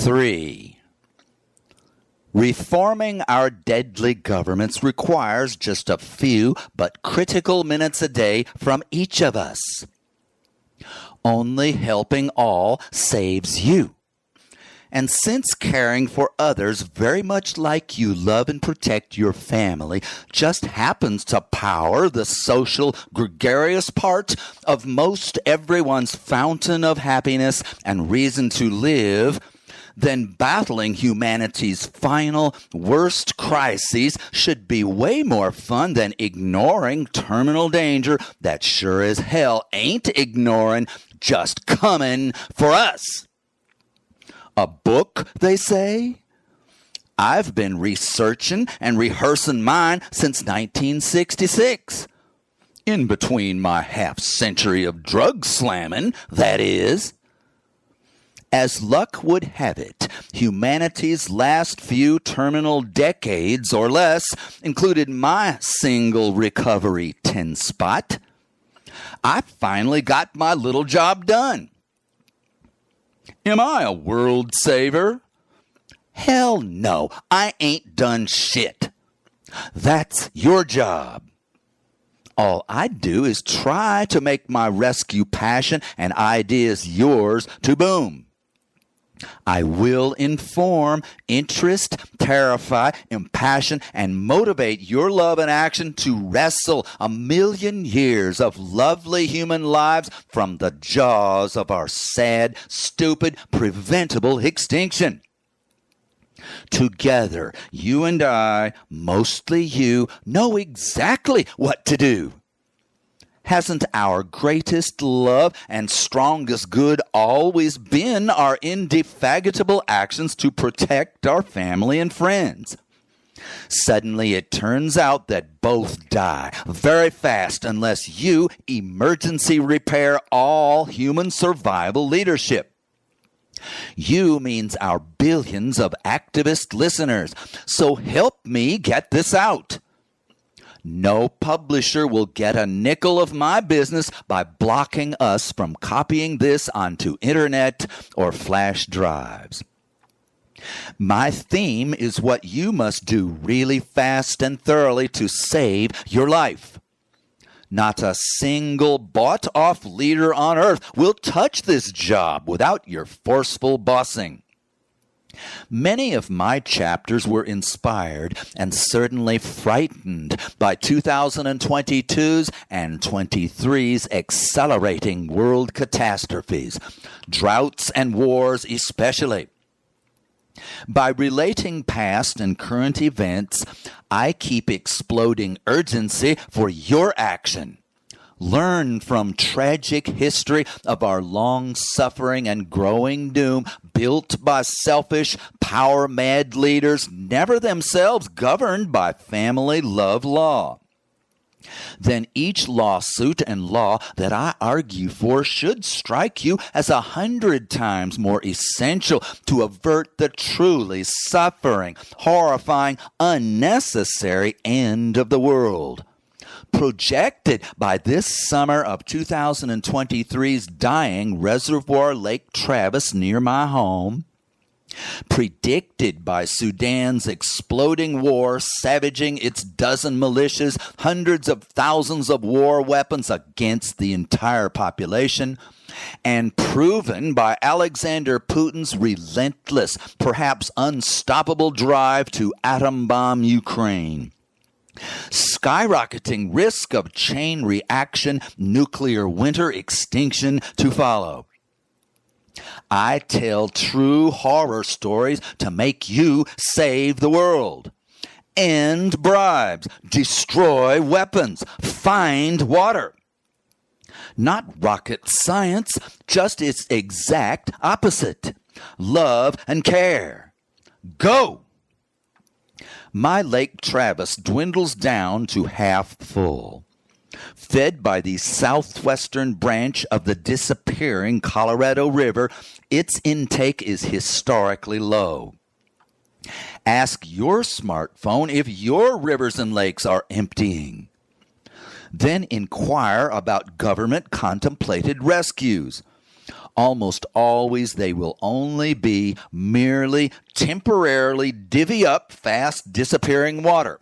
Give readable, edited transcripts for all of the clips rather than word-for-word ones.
3. Reforming our deadly governments requires just a few but critical minutes a day from each of us. Only helping all saves you. And since caring for others very much like you love and protect your family just happens to power the social, gregarious part of most everyone's fountain of happiness and reason to live, then battling humanity's final, worst crises should be way more fun than ignoring terminal danger that sure as hell ain't ignoring, just coming for us. A book, they say? I've been researching and rehearsing mine since 1966. In between my half-century of drug slamming, that is. As luck would have it, humanity's last few terminal decades or less included my single recovery 10 spot. I finally got my little job done. Am I a world saver? Hell no, I ain't done shit. That's your job. All I do is try to make my rescue passion and ideas yours to boom. I will inform, interest, terrify, impassion, and motivate your love and action to wrestle 1,000,000 years of lovely human lives from the jaws of our sad, stupid, preventable extinction. Together, you and I, mostly you, know exactly what to do. Hasn't our greatest love and strongest good always been our indefatigable actions to protect our family and friends? Suddenly it turns out that both die very fast unless you emergency repair all human survival leadership. You means our billions of activist listeners, so help me get this out. No publisher will get a nickel of my business by blocking us from copying this onto internet or flash drives. My theme is what you must do really fast and thoroughly to save your life. Not a single bought-off leader on earth will touch this job without your forceful bossing. Many of my chapters were inspired and certainly frightened by 2022's and 23's accelerating world catastrophes, droughts and wars especially. By relating past and current events, I keep exploding urgency for your action. Learn from tragic history of our long-suffering and growing doom built by selfish, power-mad leaders, never themselves governed by family love law. Then each lawsuit and law that I argue for should strike you as 100 times more essential to avert the truly suffering, horrifying, unnecessary end of the world. Projected by this summer of 2023's dying Reservoir Lake Travis near my home, predicted by Sudan's exploding war, savaging its dozen militias, hundreds of thousands of war weapons against the entire population, and proven by Alexander Putin's relentless, perhaps unstoppable drive to atom bomb Ukraine. Skyrocketing risk of chain reaction, nuclear winter extinction to follow. I tell true horror stories to make you save the world. End bribes, destroy weapons, find water. Not rocket science, just its exact opposite. Love and care. Go! My Lake Travis dwindles down to half full. Fed by the southwestern branch of the disappearing Colorado River, its intake is historically low. Ask your smartphone if your rivers and lakes are emptying. Then inquire about government-contemplated rescues. Almost always they will only be merely temporarily divvy up fast disappearing water.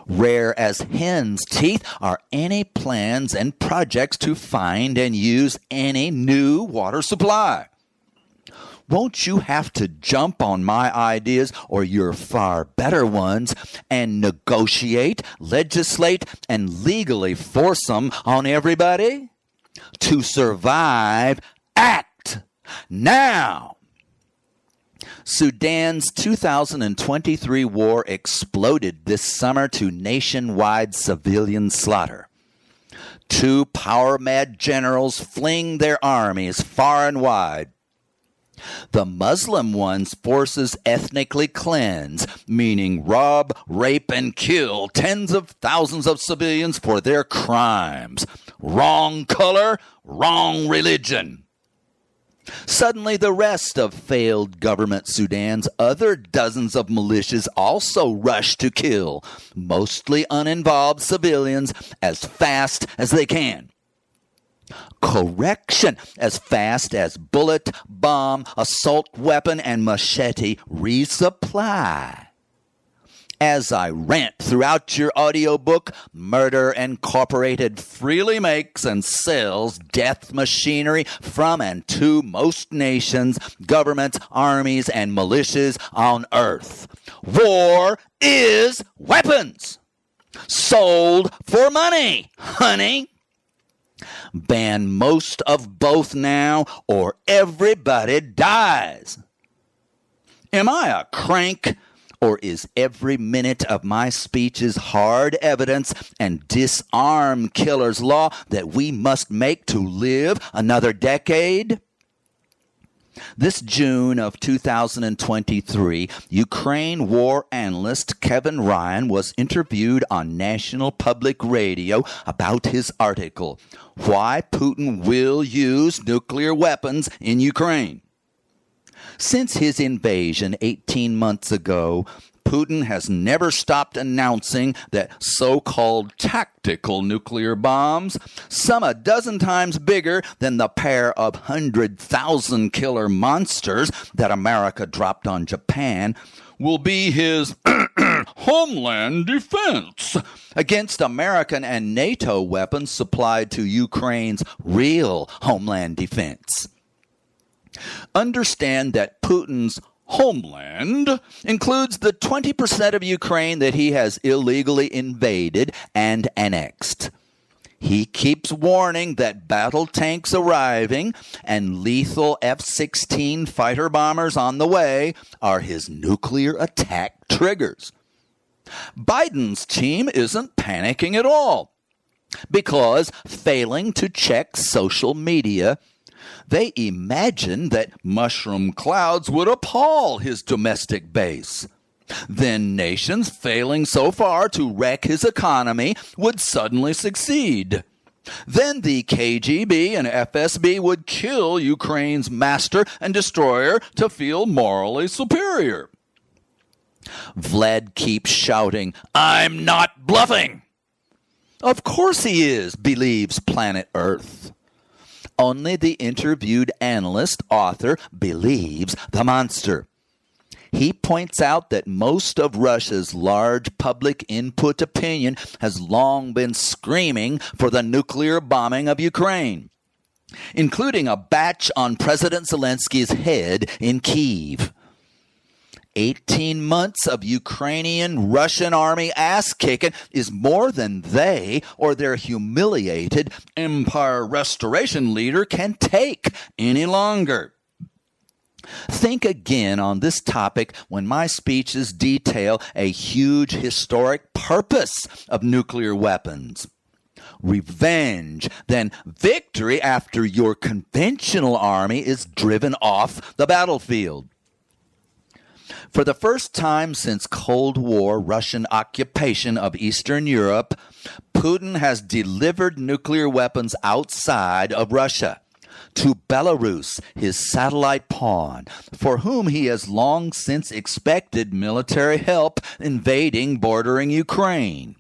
Rare as hen's teeth are any plans and projects to find and use any new water supply. Won't you have to jump on my ideas or your far better ones and negotiate, legislate, and legally force them on everybody? To survive, act now. Sudan's 2023 war exploded this summer to nationwide civilian slaughter. 2 power-mad generals fling their armies far and wide. The Muslim one's forces ethnically cleanse, meaning rob, rape, and kill tens of thousands of civilians for their crimes. Wrong color, wrong religion. Suddenly, the rest of failed government Sudan's other dozens of militias also rush to kill mostly uninvolved civilians as fast as they can. Correction, as fast as bullet, bomb, assault weapon, and machete resupply. As I rant throughout your audiobook, Murder Incorporated freely makes and sells death machinery from and to most nations, governments, armies, and militias on earth. War is weapons. Sold for money, honey. Ban most of both now, or everybody dies. Am I a crank? Or is every minute of my speeches hard evidence and disarm killer's law that we must make to live another decade? This June of 2023, Ukraine war analyst Kevin Ryan was interviewed on National Public Radio about his article, Why Putin Will Use Nuclear Weapons in Ukraine. Since his invasion 18 months ago, Putin has never stopped announcing that so-called tactical nuclear bombs, some a dozen times bigger than the pair of 100,000 killer monsters that America dropped on Japan, will be his homeland defense against American and NATO weapons supplied to Ukraine's real homeland defense. Understand that Putin's homeland includes the 20% of Ukraine that he has illegally invaded and annexed. He keeps warning that battle tanks arriving and lethal F-16 fighter bombers on the way are his nuclear attack triggers. Biden's team isn't panicking at all because, failing to check social media, they imagined that mushroom clouds would appall his domestic base. Then nations failing so far to wreck his economy would suddenly succeed. Then the KGB and FSB would kill Ukraine's master and destroyer to feel morally superior. Vlad keeps shouting, "I'm not bluffing." Of course he is, believes Planet Earth. Only the interviewed analyst author believes the monster. He points out that most of Russia's large public input opinion has long been screaming for the nuclear bombing of Ukraine, including a batch on President Zelensky's head in Kyiv. 18 months of Ukrainian-Russian army ass-kicking is more than they or their humiliated empire restoration leader can take any longer. Think again on this topic when my speeches detail a huge historic purpose of nuclear weapons. Revenge, then victory after your conventional army is driven off the battlefield. For the first time since Cold War Russian occupation of Eastern Europe, Putin has delivered nuclear weapons outside of Russia to Belarus, his satellite pawn, for whom he has long since expected military help invading bordering Ukraine.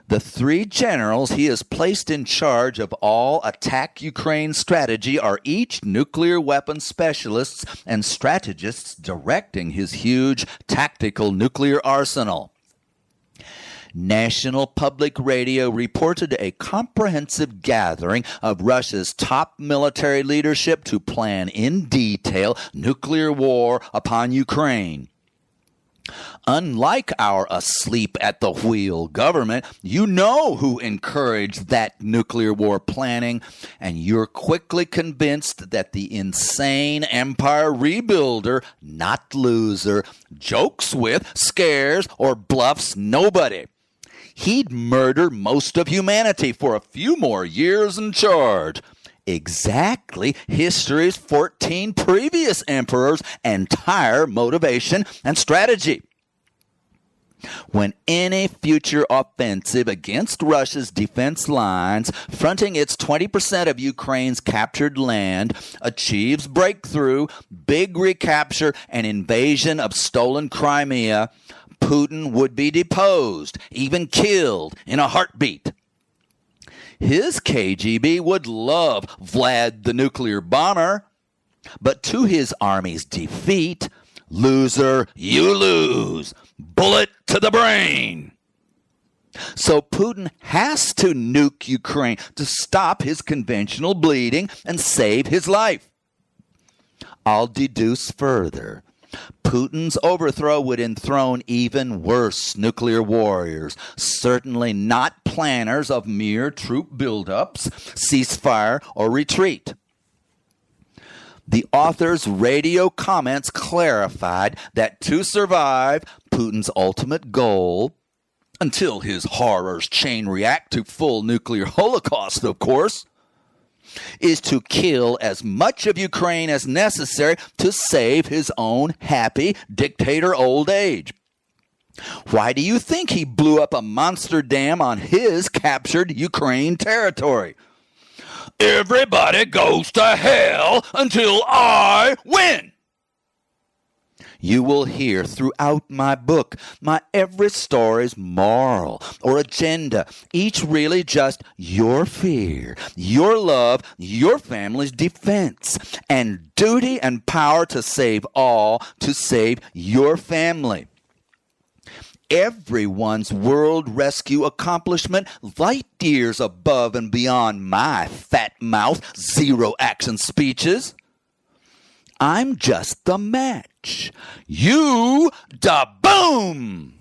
The 3 generals he has placed in charge of all attack Ukraine strategy are each nuclear weapon specialists and strategists directing his huge tactical nuclear arsenal. National Public Radio reported a comprehensive gathering of Russia's top military leadership to plan in detail nuclear war upon Ukraine. Unlike our asleep-at-the-wheel government, you know who encouraged that nuclear war planning, and you're quickly convinced that the insane empire rebuilder, not loser, jokes with, scares, or bluffs nobody. He'd murder most of humanity for a few more years in charge. Exactly history's 14 previous emperors' entire motivation and strategy. When any future offensive against Russia's defense lines, fronting its 20% of Ukraine's captured land, achieves breakthrough, big recapture, and invasion of stolen Crimea, Putin would be deposed, even killed, in a heartbeat. His KGB would love Vlad the nuclear bomber, but to his army's defeat, loser, you lose. Bullet to the brain. So Putin has to nuke Ukraine to stop his conventional bleeding and save his life. I'll deduce further. Putin's overthrow would enthrone even worse nuclear warriors, certainly not planners of mere troop buildups, ceasefire, or retreat. The author's radio comments clarified that to survive, Putin's ultimate goal, until his horrors chain react to full nuclear holocaust, of course, is to kill as much of Ukraine as necessary to save his own happy dictator old age. Why do you think he blew up a monster dam on his captured Ukraine territory? Everybody goes to hell until I win. You will hear throughout my book my every story's moral or agenda, each really just your fear, your love, your family's defense, and duty and power to save all, to save your family. Everyone's world rescue accomplishment light years above and beyond my fat mouth zero action speeches. I'm just the match. You da boom!